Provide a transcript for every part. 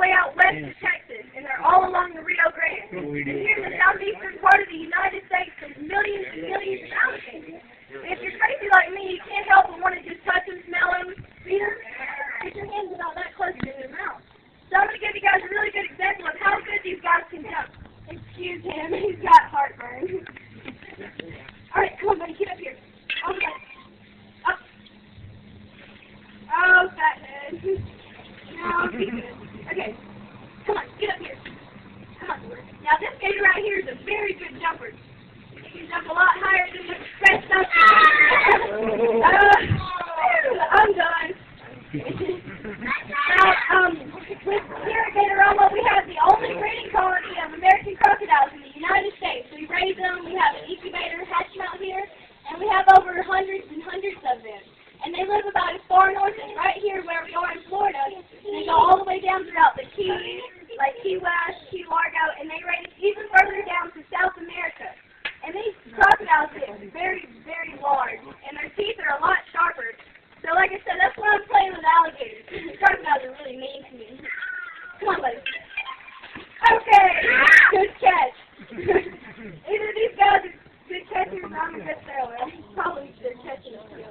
way out west of Texas, and they're all along the Rio Grande. And here in the southeastern part of the United States, there's millions and millions of alligators. And if you're crazy like me, you can't help but want to just touch them, smell them, feed them. Get your hands about that close to their mouth. So I'm going to give you guys a really good example of how good these guys can jump. Excuse him, he's got heartburn. Alright, come on, buddy, get up here. All the way. Up. Oh, fathead. No, be good. Okay, come on, get up here. Come on. Now, this gator right here is a very good jumper. He can jump a lot higher than the stretched up. I'm done. Now, here at Gatorama, we have the only breeding colony of American crocodiles in the United States. We raise them, we have an incubator, hatch them out here, and we have over hundreds and hundreds of them. And they live about as far north as right here where we are in Florida, and they go all the way down throughout the Keys, like Key West, Key Largo, and they range even further down to South America. And these crocodiles get very, very large, and their teeth are a lot sharper. So like I said, that's why I'm playing with alligators. Crocodiles are really mean to me. Come on, buddy. Okay, good catch. Either these guys are good catchers or I'm a good thrower. Probably they're catching a few.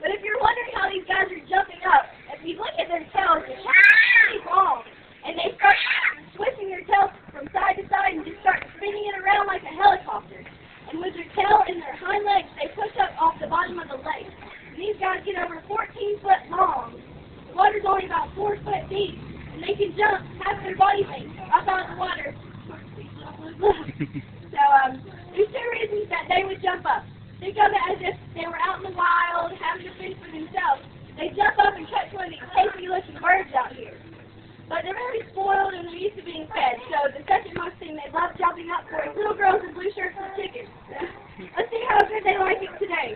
But if you're wondering how these guys are jumping up, if you look at their tails, they're really long. And they start twisting their tails from side to side and just start spinning it around like a helicopter. And with their tail and their hind legs, they push up off the bottom of the lake. And these guys get over 14 foot long. The water's only about 4 foot deep. And they can jump half their body weight up out of the water. So, there's two reasons that they would jump up. Think of it as if they were out in the wild, having to fend for themselves. They jump up and catch one of these tasty looking birds out here. But they're very spoiled and they're used to being fed. So the second most thing they love jumping up for is little girls in blue shirts and chickens. Let's see how good they like it today.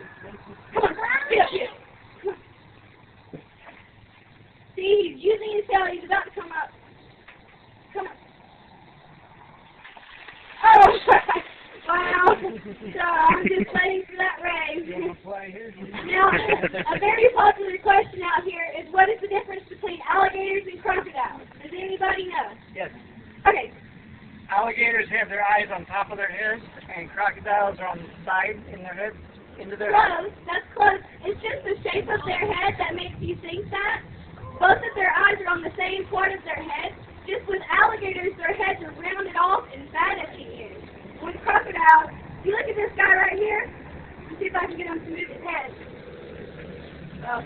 Come on, get up here. See, he's using his tail. He's about to come up. Come on. Oh, wow. So I'm just waiting for that raise. Now, a very popular question out here is what is the difference between alligators and crocodiles? Does anybody know? Yes. Okay. Alligators have their eyes on top of their heads, and crocodiles are on the side in their heads, into their heads. Close. That's close. It's just the shape of their head that makes you think that. Both of their eyes are on the same part of their head. Just with alligators, their heads are rounded off and fat at the end. With crocodiles, you look at this guy right here. Let's see if I can get him to move his head. Well,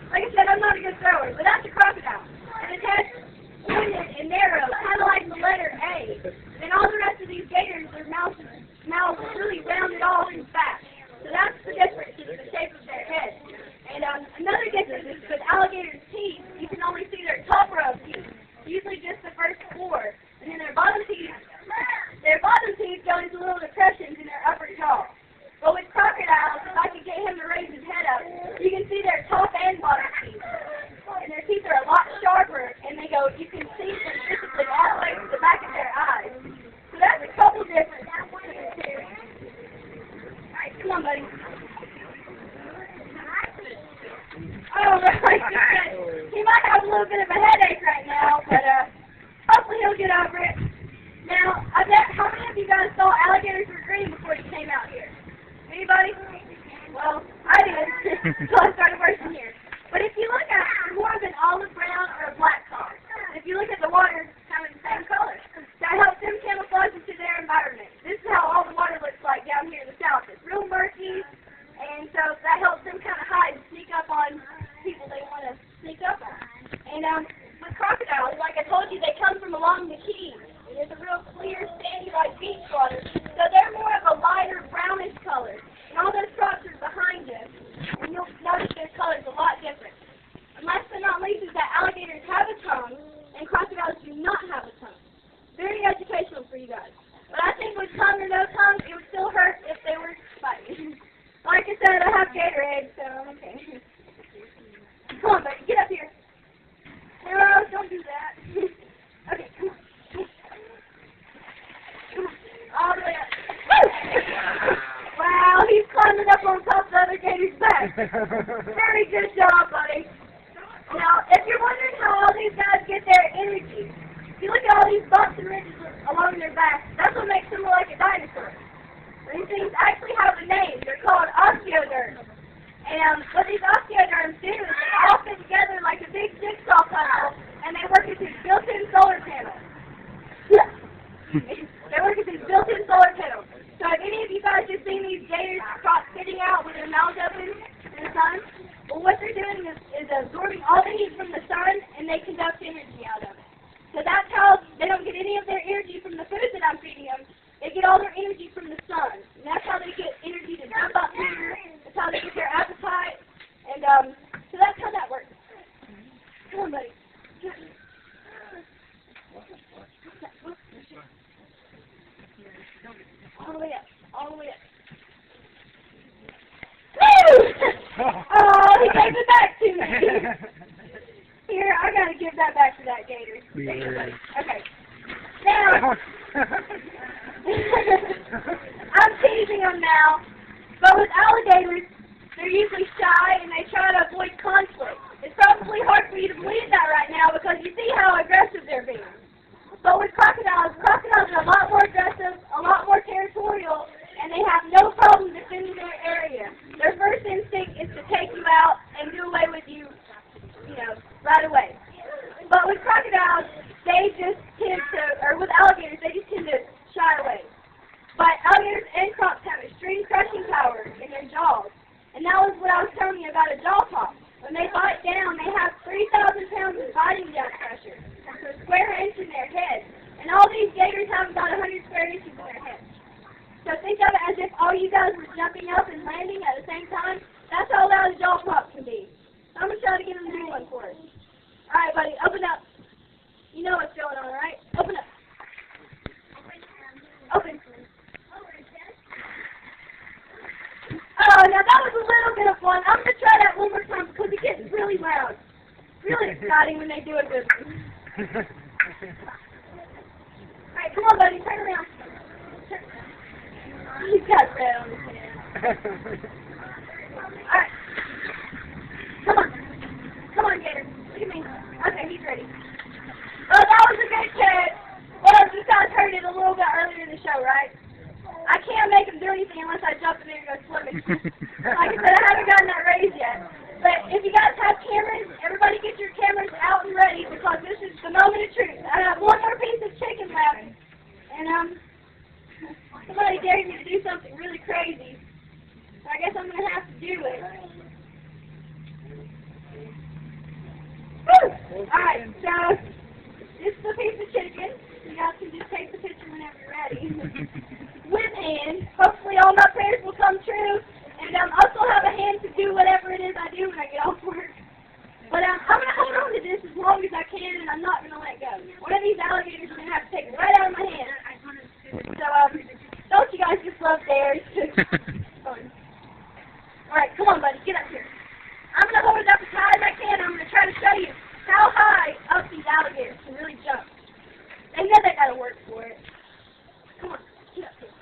like I said, I'm not a good thrower, but that's a crocodile. And his head's pointed and narrow, kind of like the letter A. And all the rest of these gators, their mouths really rounded off and fat. So that's the difference, is the shape of their head. And another difference is with alligators' teeth, you can only see their top row of teeth, usually just the first 4. And then their bottom teeth go into little depressions in their upper jaw. But with crocodiles, if I could get him to raise his head up, you can see their top and bottom teeth. And their teeth are a lot sharper, and they go, you can see them physically all the way to the back of their eyes. So that's a couple differences. Alright, come on, buddy. Oh, right. He might have a little bit of a headache right now, but hopefully he'll get over it. Now, I bet, how many of you guys thought alligators were green before you came out here? Anybody? Well, I did, so I started working here. But if you look at it, they're more of an olive brown or a black color. If you look at the water, it's kind of the same color. That helps them camouflage into their environment. This is how all the water looks like down here in the south. It's real murky, and so that helps them kind of hide and sneak up on people they want to sneak up on. And with crocodiles, like I told you, they come from along the Keys. It's a real clear, sandy, like beach water. So they're more of a lighter, brownish color. And all those rocks are behind them. And you'll notice their color's a lot different. And last but not least is that alligators have a tongue, and crocodiles do not have a tongue. Very educational for you guys. But I think with tongue or no tongue, it would still hurt if they were fighting. Like I said, I have Gatorade, so I'm okay. Come on, buddy, get up here. No, don't do that. Okay, come on. All the way up. Wow, he's climbing up on top of the other gator's back. Very good job, buddy. Now, if you're wondering how all these guys get their energy, you look at all these bumps and ridges along their backs, that's what makes them look like a dinosaur. These things actually have a name. They're called osteoderms. And what these osteoderms do is they all fit together like a big jigsaw puzzle, and they work with these built-in solar panels. They work with these built-in solar panels. So have any of you guys just seen these gators sitting out with their mouths open in the sun? Well, what they're doing is absorbing all the heat from the sun, and they conduct energy out of it. So that's how they don't get any of their energy from the food that I'm feeding them. They get all their energy from the sun. And that's how they get energy to jump up here. That's how they get their appetite. And so that's how that works. Come on, buddy. All the way up. All the way up. Woo! Oh, he gave it back to me. Here, I gotta give that back to that gator. Okay. Now, I'm teasing them now, but with alligators, they're usually shy and they try to avoid conflict. It's probably hard for you to believe that right now because you see how aggressive they're being. But with crocodiles are a lot more aggressive, a lot more territorial, and they have no problem defending their area. Their first instinct is to take you out and do away with you, right away. But with crocodiles, they just tend to, or with alligators, they just tend to shy away. But alligators and crocs have extreme crushing power in their jaws. And that was what I was telling you about a jaw pop. When they bite down, they have 3,000 pounds of biting down pressure per square inch in their head. And all these gators have about 100 square inches in their head. So think of it as if all you guys were jumping up and landing at the same time. That's how loud a jaw pop can be. So I'm going to try to get them to do one for us. All right, buddy, open up. You know what's going on, right? Open up. Open. Oh, now that was a little bit of fun. I'm going to try that one more time because it gets really loud. Really exciting when they do a good one. Alright, come on, buddy. Turn around. He's got red on his hand. Alright. Come on. Come on, Gator. Look at me. Okay, he's ready. Oh, that was a good catch. Well, you guys heard it a little bit earlier in the show, right? I can't make him do anything unless I jump in there and go swimming. Like I said, I haven't gotten that raised yet. But if you guys have cameras, everybody get your cameras out and ready because this is the moment of truth. I have one more piece of chicken left. And somebody dared me to do something really crazy. So I guess I'm going to have to do it. Woo! Alright, so this is a piece of chicken. You guys can just take the picture whenever you're ready. With hand. Hopefully all my prayers will come true. And I'll still have a hand to do whatever it is I do when I get off work. But I'm going to hold on to this as long as I can, and I'm not going to let go. One of these alligators is going to have to take it right out of my hand. So, don't you guys just love dares? Fun. Alright, come on, buddy. Get up here. I'm going to hold it up as high as I can. I'm going to try to show you how high up these alligators can really jump. They know they got to work for it. Come on. Get up here.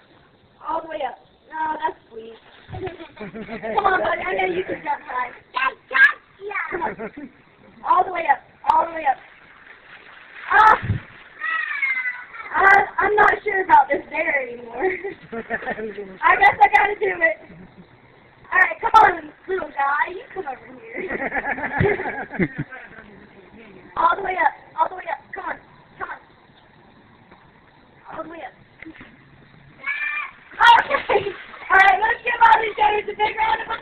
All the way up. Oh, that's sweet. Come on, buddy. I know you can jump high. Come on. All the way up. All the way up. I'm not sure about this dare anymore. I guess I got to do it. All right, come on, little guy. You come over here. All the way up. All the way up. Come on. Come on. All the way up. Okay. All right, let's give all these gators a big round of applause.